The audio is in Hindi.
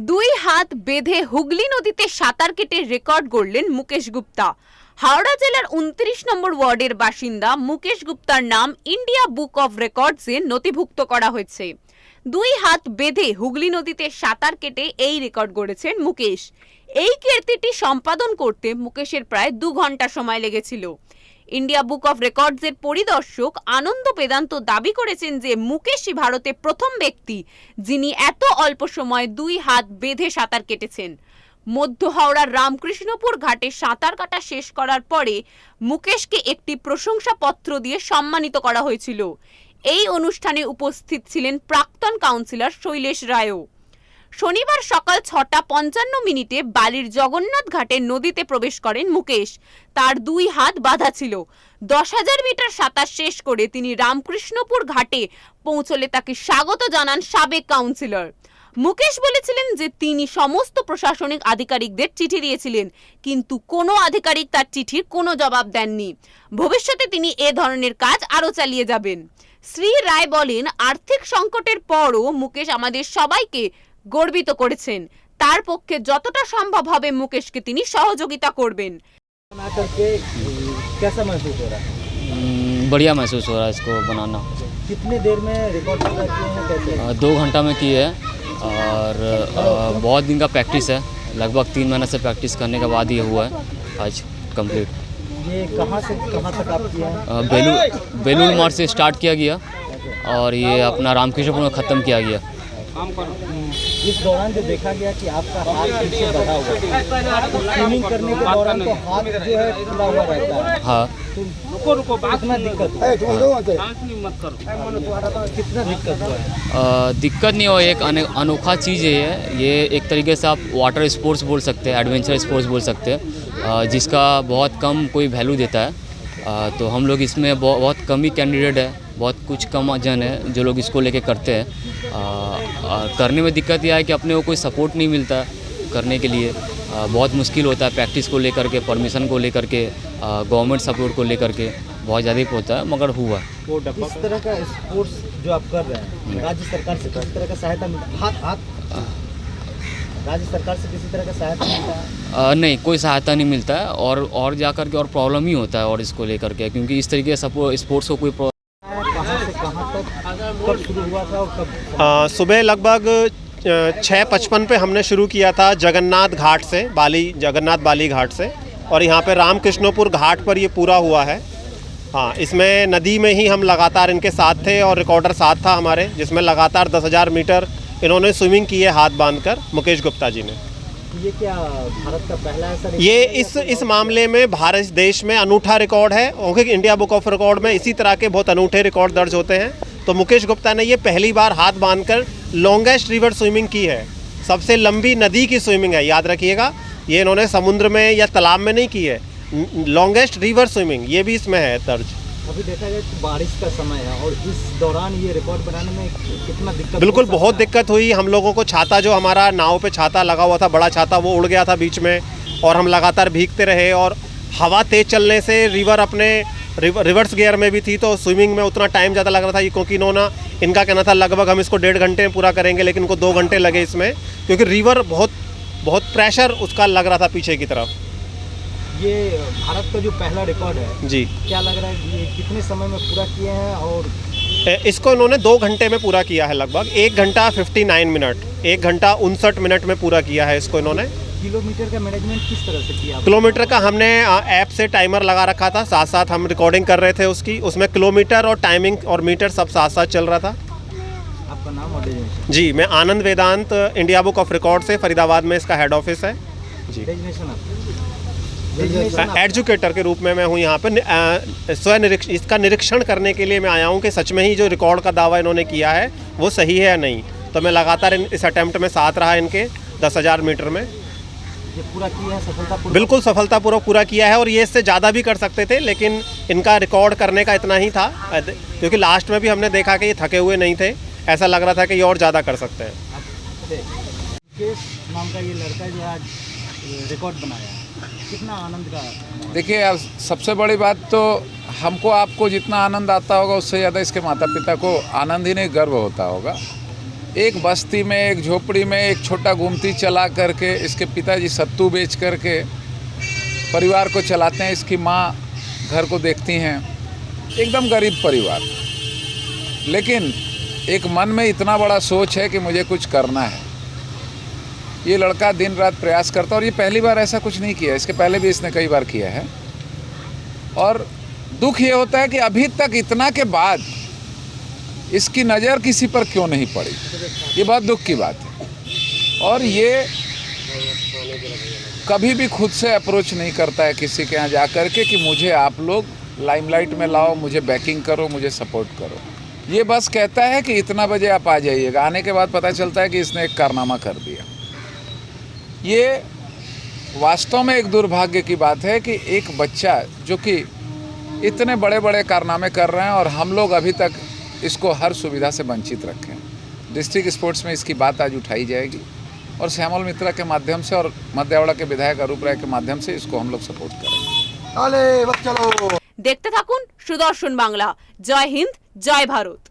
দুই হাত বেঁধে হুগলি নদীতে সাঁতার কেটে রেকর্ড গড়লেন মুকেশ গুপ্তা। হাওড়া জেলার 29 নম্বর ওয়ার্ডের বাসিন্দা মুকেশ গুপ্তার নাম ইন্ডিয়া বুক অফ রেকর্ডসে নথিভুক্ত করা হয়েছে। দুই হাত বেঁধে হুগলি নদীতে সাঁতার কেটে এই রেকর্ড গড়েছেন মুকেশ। এই কীর্তিটি সম্পাদন করতে মুকেশের প্রায় 2 ঘন্টা সময় লেগেছিল। ইন্ডিয়া বুক অফ রেকর্ডসের পরিদর্শক আনন্দ বেদান্ত দাবি করেছেন যে মুকেশই ভারতে প্রথম ব্যক্তি যিনি এত অল্প সময়ে দুই হাত বেঁধে সাঁতার কেটেছেন। মধ্য হাওড়ার রামকৃষ্ণপুর ঘাটে সাঁতার কাটা শেষ করার পরে মুকেশকে একটি প্রশংসাপত্র দিয়ে সম্মানিত করা হয়েছিল। এই অনুষ্ঠানে উপস্থিত ছিলেন প্রাক্তন কাউন্সিলর শৈলেশ রায়ও। শনিবার সকাল 6:55 বালির জগন্নাথ ঘাটের নদীতে প্রবেশ করেন মুকেশ। তার দুই হাত বাঁধা ছিল। 10,000 মিটার সাঁতার শেষ করে তিনি রামকৃষ্ণপুর ঘাটে পৌঁছলে তাকে স্বাগত জানান সাবেক কাউন্সিলর। মুকেশ বলেছিলেন যে তিনি সমস্ত প্রশাসনিক আধিকারিকদের চিঠি দিয়েছিলেন, কিন্তু কোনো আধিকারিক তার চিঠির কোনো জবাব দেননি। ভবিষ্যতে তিনি এ ধরনের কাজ আরও চালিয়ে যাবেন। শ্রী রায় বলেন, আর্থিক সংকটের পরও মুকেশ আমাদের সবাইকে গর্বিত করেছেন। তার পক্ষে যতটা সম্ভব হবে মুকেশকে তিনি সহযোগিতা করবেন। कैसा महसूस हो रहा है? बढ़िया महसूस हो रहा है इसको बनाना। कितने देर में रिकॉर्ड पूरा किए हैं, कैसे? 2 घंटा में किए है और बहुत दिन का प्रैक्टिस है। लगभग 3 महीने से प्रैक्टिस करने के बाद ये हुआ है आज कंप्लीट। ये कहाँ से कहाँ तक आप किए हैं? बेलूर मार्च से स्टार्ट किया गया और ये अपना रामकृष्णपुर में ख़त्म किया गया। इस दौरान जो देखा गया कि आपका हाथ पीछे बढ़ा हुआ है, तो स्विमिंग करने के दौरान तो हाथ जो है खुला हुआ रहता है। हाँ, तो कितना दिक्कत हुआ? कितना दिक्कत हुआ है? दिक्कत नहीं हो, एक अनोखा चीज़ है ये एक तरीके से आप वाटर स्पोर्ट्स बोल सकते हैं, एडवेंचर स्पोर्ट्स बोल सकते हैं, जिसका बहुत कम कोई वैल्यू देता है। तो हम लोग इसमें बहुत कम ही कैंडिडेट है, बहुत कुछ कम जन है जो लोग इसको लेके करते हैं। करने में दिक्कत यह है कि अपने को कोई सपोर्ट नहीं मिलता करने के लिए। बहुत मुश्किल होता है प्रैक्टिस को लेकर के, परमिशन को लेकर के, गवर्नमेंट सपोर्ट को लेकर के बहुत ज़्यादा होता है, मगर हुआ। इस तरह का स्पोर्ट्स जो आप कर रहे हैं, राज्य सरकार से किसी तरह का सहायता राज्य सरकार से किसी तरह का सहायता मिलता है? नहीं, कोई सहायता नहीं मिलता है और जा कर के और प्रॉब्लम ही होता है और इसको लेकर के, क्योंकि इस तरीके से स्पोर्ट्स को कोई कहाँ से कहाँ तक कब शुरू हुआ था और कब? सुबह लगभग 6:55 पे हमने शुरू किया था जगन्नाथ घाट से, जगन्नाथ बाली घाट से, और यहाँ पे रामकृष्णपुर घाट पर ये पूरा हुआ है। हाँ, इसमें नदी में ही हम लगातार इनके साथ थे और रिकॉर्डर साथ था हमारे, जिसमें लगातार 10,000 मीटर इन्होंने स्विमिंग की है हाथ बांधकर, मुकेश गुप्ता जी ने। ये क्या भारत का पहला ऐसा? ये इस मामले में भारत देश में अनूठा रिकॉर्ड है। इंडिया बुक ऑफ रिकॉर्ड में इसी तरह के बहुत अनूठे रिकॉर्ड दर्ज होते हैं। तो मुकेश गुप्ता ने ये पहली बार हाथ बांधकर लॉन्गेस्ट रिवर स्विमिंग की है। सबसे लंबी नदी की स्विमिंग है, याद रखिएगा। ये इन्होंने समुद्र में या तालाब में नहीं की है, लॉन्गेस्ट रिवर स्विमिंग ये भी इसमें है दर्ज। अभी देखा जाए तो बारिश का समय है और इस दौरान ये रिकॉर्ड बनाने में कितना दिक्कत? बिल्कुल बहुत दिक्कत हुई हम लोगों को। छाता जो हमारा नाव पे छाता लगा हुआ था, बड़ा छाता, वो उड़ गया था बीच में और हम लगातार भीगते रहे। और हवा तेज चलने से रिवर अपने रिवर्स गियर में भी थी, तो स्विमिंग में उतना टाइम ज़्यादा लग रहा था। क्योंकि इनका कहना था लगभग हम इसको 1.5 घंटे में पूरा करेंगे, लेकिन इनको 2 घंटे लगे इसमें, क्योंकि रिवर बहुत प्रेशर उसका लग रहा था पीछे की तरफ। ये भारत का जो पहला रिकॉर्ड है जी, क्या लग रहा है ये कितने समय में पूरा किए हैं? और इसको इन्होंने 2 घंटे में पूरा किया है, लगभग 1 घंटा 59 मिनट, 1 घंटा 59 मिनट में पूरा किया है इसको इन्होंने। किलोमीटर का मैनेजमेंट किस तरह से किया? किलोमीटर का हमने ऐप से टाइमर लगा रखा था, साथ साथ हम रिकॉर्डिंग कर रहे थे उसकी। उसमें किलोमीटर और टाइमिंग और मीटर सब साथ साथ चल रहा था। आपका नाम और डेजिग्नेशन? जी, मैं आनंद वेदांत, इंडिया बुक ऑफ रिकॉर्ड से, फरीदाबाद में इसका हेड ऑफिस है जी। डेजिग्नेशन एजुकेटर के रूप में मैं हूँ यहाँ पे। इसका निरीक्षण करने के लिए मैं आया हूँ कि सच में ही जो रिकॉर्ड का दावा इन्होंने किया है वो सही है या नहीं। तो मैं लगातार इस अटेम्प्ट में साथ रहा इनके 10,000 मीटर में। ये पूरा किया है सफलतापूर्वक? बिल्कुल सफलतापूर्वक पूरा किया है, और ये इससे ज़्यादा भी कर सकते थे, लेकिन इनका रिकॉर्ड करने का इतना ही था, क्योंकि लास्ट में भी हमने देखा कि ये थके हुए नहीं थे। ऐसा लग रहा था कि ये और ज़्यादा कर सकते हैं। मुकेश नाम का ये लड़का जो आज रिकॉर्ड बनाया, कितना आनंद का? देखिए, अब सबसे बड़ी बात तो हमको आपको जितना आनंद आता होगा उससे ज़्यादा इसके माता पिता को आनंद ही नहीं गर्व होता होगा। एक बस्ती में, एक झोपड़ी में एक छोटा गुमती चला करके इसके पिताजी सत्तू बेच करके परिवार को चलाते हैं। इसकी माँ घर को देखती हैं, एकदम गरीब परिवार। लेकिन एक मन में इतना बड़ा सोच है कि मुझे कुछ करना है। ये लड़का दिन रात प्रयास करता, और ये पहली बार ऐसा कुछ नहीं किया, इसके पहले भी इसने कई बार किया है। और दुख ये होता है कि अभी तक इतना के बाद इसकी नज़र किसी पर क्यों नहीं पड़ी। ये बहुत दुख की बात है। और ये कभी भी खुद से अप्रोच नहीं करता है किसी के यहाँ जा कर के कि मुझे आप लोग लाइमलाइट में लाओ, मुझे बैकिंग करो, मुझे सपोर्ट करो। ये बस कहता है कि इतना बजे आप आ जाइएगा। आने के बाद पता चलता है कि इसने एक कारनामा कर दिया। ये वास्तव में एक दुर्भाग्य की बात है कि एक बच्चा जो कि इतने बड़े बड़े कारनामे कर रहे हैं और हम लोग अभी तक इसको हर सुविधा से वंचित रखें। डिस्ट्रिक्ट स्पोर्ट्स में इसकी बात आज उठाई जाएगी और श्यामल मित्रा के माध्यम से और मध्यावड़ा के विधायक अरूप राय के माध्यम से इसको हम लोग सपोर्ट करेंगे। দেখতে থাকুন সুদর্শন বাংলা। জয় হিন্দ, জয় ভারত।